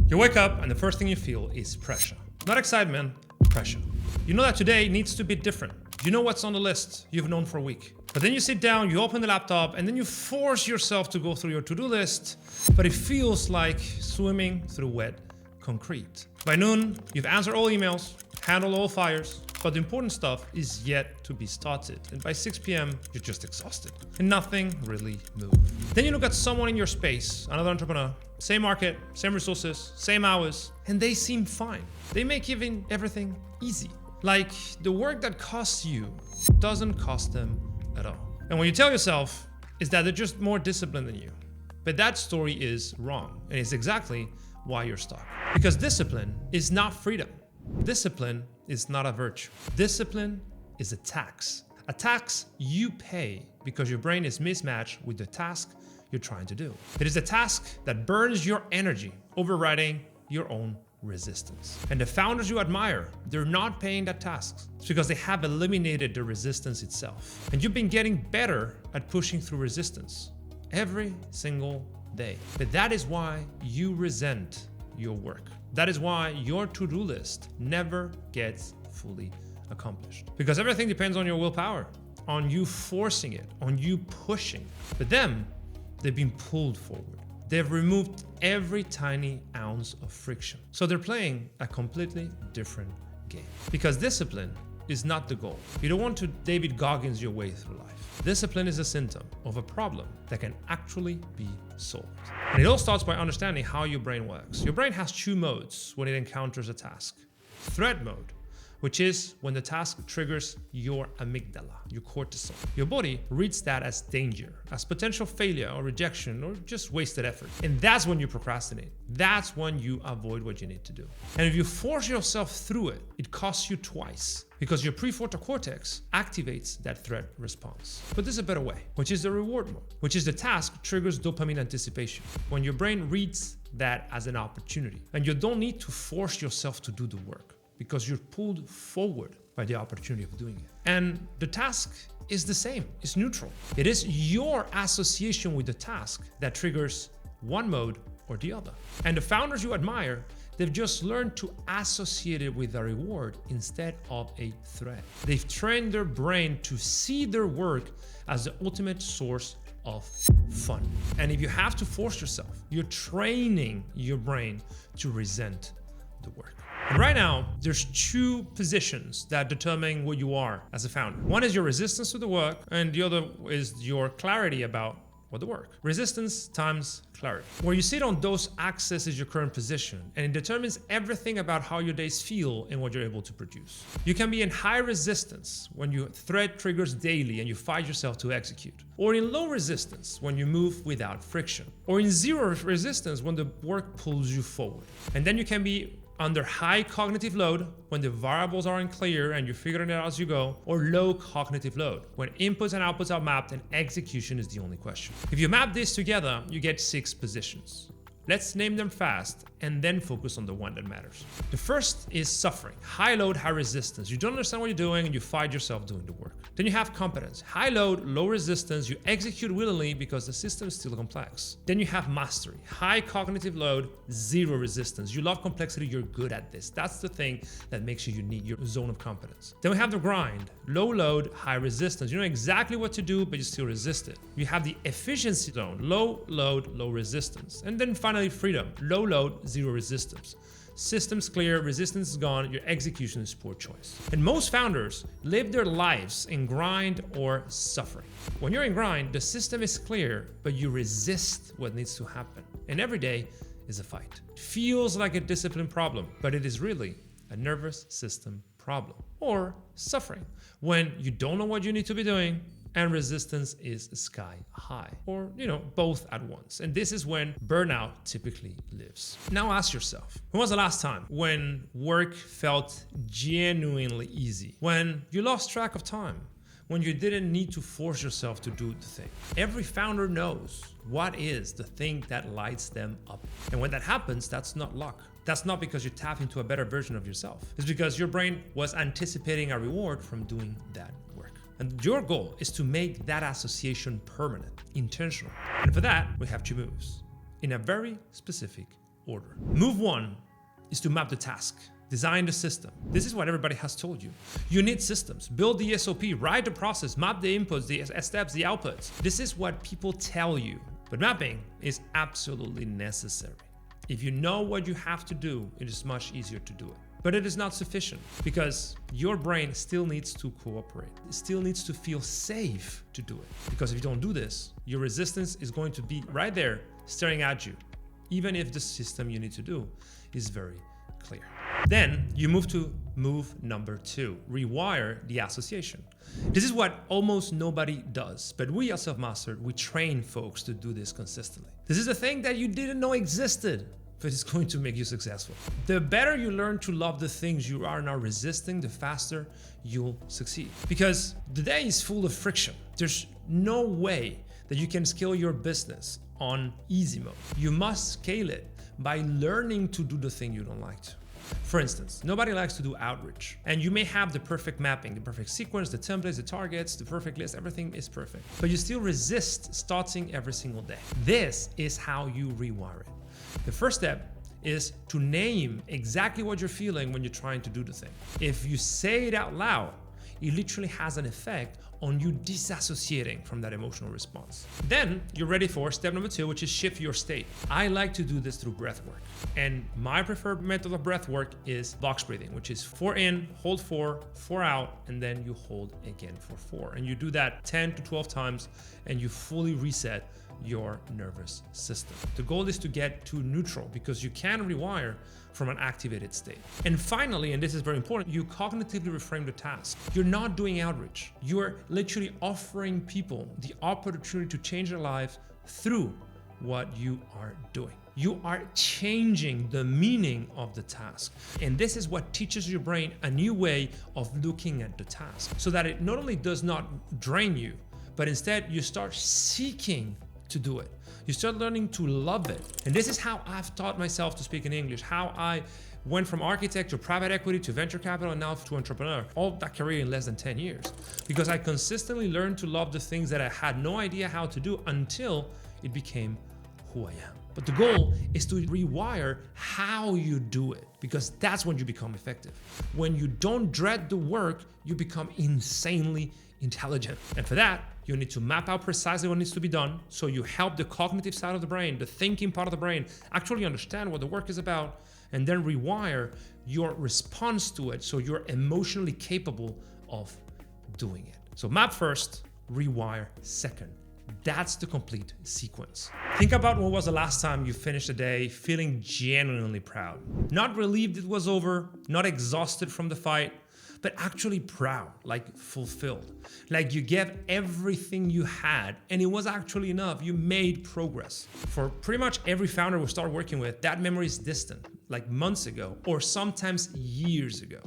You wake up and the first thing you feel is pressure. Not excitement, pressure. You know that today needs to be different. You know what's on the list you've known for a week. But then you sit down, you open the laptop, and then you force yourself to go through your to-do list, but it feels like swimming through wet concrete. By noon, you've answered all emails, handled all fires, but the important stuff is yet to be started. And by 6 p.m., you're just exhausted and nothing really moved. Then you look at someone in your space, another entrepreneur, same market, same resources, same hours, and they seem fine. They make even everything easy. Like the work that costs you doesn't cost them at all. And what you tell yourself is that they're just more disciplined than you. But that story is wrong. And it's exactly why you're stuck. Because discipline is not freedom. Discipline is not a virtue. Discipline is a tax. A tax you pay because your brain is mismatched with the task you're trying to do. It is a task that burns your energy, overriding your own resistance. And the founders you admire, they're not paying that task. It's because they have eliminated the resistance itself. And you've been getting better at pushing through resistance every single day. But that is why you resent your work. That is why your to-do list never gets fully accomplished. Because everything depends on your willpower, on you forcing it, on you pushing. But them, they've been pulled forward. They've removed every tiny ounce of friction. So they're playing a completely different game. Because discipline is not the goal. You don't want to David Goggins your way through life. Discipline is a symptom of a problem that can actually be solved. And it all starts by understanding how your brain works. Your brain has two modes when it encounters a task. Threat mode, which is when the task triggers your amygdala, your cortisol. Your body reads that as danger, as potential failure or rejection or just wasted effort. And that's when you procrastinate. That's when you avoid what you need to do. And if you force yourself through it, it costs you twice because your prefrontal cortex activates that threat response. But there's a better way, which is the reward mode, which is the task triggers dopamine anticipation. When your brain reads that as an opportunity and you don't need to force yourself to do the work, because you're pulled forward by the opportunity of doing it. And the task is the same, it's neutral. It is your association with the task that triggers one mode or the other. And the founders you admire, they've just learned to associate it with a reward instead of a threat. They've trained their brain to see their work as the ultimate source of fun. And if you have to force yourself, you're training your brain to resent the work. And right now, there's two positions that determine what you are as a founder. One is your resistance to the work, and the other is your clarity about what the work. Resistance times clarity. Where you sit on those axes is your current position, and it determines everything about how your days feel and what you're able to produce. You can be in high resistance when your threat triggers daily and you fight yourself to execute. Or in low resistance when you move without friction. Or in zero resistance when the work pulls you forward. And then you can be under high cognitive load when the variables are unclear and you're figuring it out as you go, or low cognitive load when inputs and outputs are mapped and execution is the only question. If you map this together, you get 6 positions. Let's name them fast and then focus on the one that matters. The first is suffering. High load, high resistance. You don't understand what you're doing and you find yourself doing the work. Then you have competence. High load, low resistance. You execute willingly because the system is still complex. Then you have mastery. High cognitive load, zero resistance. You love complexity, you're good at this. That's the thing that makes you unique, your zone of competence. Then we have the grind. Low load, high resistance. You know exactly what to do, but you still resist it. You have the efficiency zone. Low load, low resistance. And then finally, freedom. Low load, zero resistance. Systems clear, resistance is gone, your execution is poor choice. And most founders live their lives in grind or suffering. When you're in grind, the system is clear, but you resist what needs to happen. And every day is a fight. It feels like a discipline problem, but it is really a nervous system problem. Or suffering, when you don't know what you need to be doing, and resistance is sky high, or both at once. And this is when burnout typically lives. Now ask yourself, when was the last time when work felt genuinely easy? When you lost track of time? When you didn't need to force yourself to do the thing? Every founder knows what is the thing that lights them up. And when that happens, that's not luck. That's not because you tap into a better version of yourself. It's because your brain was anticipating a reward from doing that work. And your goal is to make that association permanent, intentional. And for that, we have two moves in a very specific order. Move 1 is to map the task. Design the system. This is what everybody has told you. You need systems. Build the SOP, write the process, map the inputs, the steps, the outputs. This is what people tell you. But mapping is absolutely necessary. If you know what you have to do, it is much easier to do it. But it is not sufficient because your brain still needs to cooperate. It still needs to feel safe to do it. Because if you don't do this, your resistance is going to be right there staring at you, even if the system you need to do is very clear. Then you move to move number 2, rewire the association. This is what almost nobody does, but we at Selfmastered, we train folks to do this consistently. This is a thing that you didn't know existed, but it's going to make you successful. The better you learn to love the things you are now resisting, the faster you'll succeed. Because the day is full of friction. There's no way that you can scale your business on easy mode. You must scale it by learning to do the thing you don't like to. For instance, nobody likes to do outreach, and you may have the perfect mapping, the perfect sequence, the templates, the targets, the perfect list, everything is perfect, but you still resist starting every single day. This is how you rewire it. The first step is to name exactly what you're feeling when you're trying to do the thing. If you say it out loud, it literally has an effect on you disassociating from that emotional response. Then you're ready for step number 2, which is shift your state. I like to do this through breath work. And my preferred method of breath work is box breathing, which is 4 in, hold 4, 4 out, and then you hold again for 4. And you do that 10 to 12 times and you fully reset your nervous system. The goal is to get to neutral because you can rewire from an activated state. And finally, and this is very important, you cognitively reframe the task. You're not doing outreach. You're literally offering people the opportunity to change their lives through what you are doing. You are changing the meaning of the task. And this is what teaches your brain a new way of looking at the task so that it not only does not drain you, but instead you start seeking to do it. You start learning to love it. And this is how I've taught myself to speak in English, how I went from architect to private equity to venture capital and now to entrepreneur, all that career in less than 10 years. Because I consistently learned to love the things that I had no idea how to do until it became who I am. But the goal is to rewire how you do it, because that's when you become effective. When you don't dread the work, you become insanely intelligent. And for that, you need to map out precisely what needs to be done so you help the cognitive side of the brain, the thinking part of the brain, actually understand what the work is about, and then rewire your response to it so you're emotionally capable of doing it. So map first, rewire second. That's the complete sequence. Think about when was the last time you finished a day feeling genuinely proud. Not relieved it was over, not exhausted from the fight, but actually proud, like fulfilled. Like you gave everything you had and it was actually enough. You made progress. For pretty much every founder we start working with, that memory is distant, like months ago, or sometimes years ago.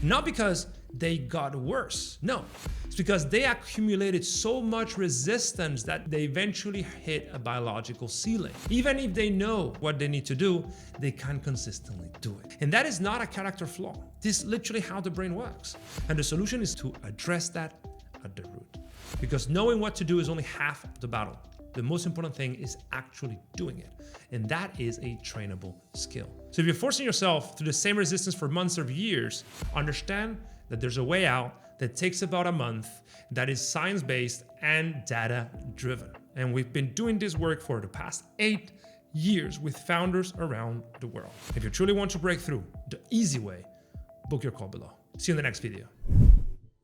Not because they got worse, no. It's because they accumulated so much resistance that they eventually hit a biological ceiling. Even if they know what they need to do, they can't consistently do it. And that is not a character flaw. This is literally how the brain works. And the solution is to address that at the root. Because knowing what to do is only half the battle. The most important thing is actually doing it. And that is a trainable skill. So if you're forcing yourself through the same resistance for months or years, understand that there's a way out that takes about a month, that is science-based and data-driven. And we've been doing this work for the past 8 years with founders around the world. If you truly want to break through the easy way, book your call below. See you in the next video.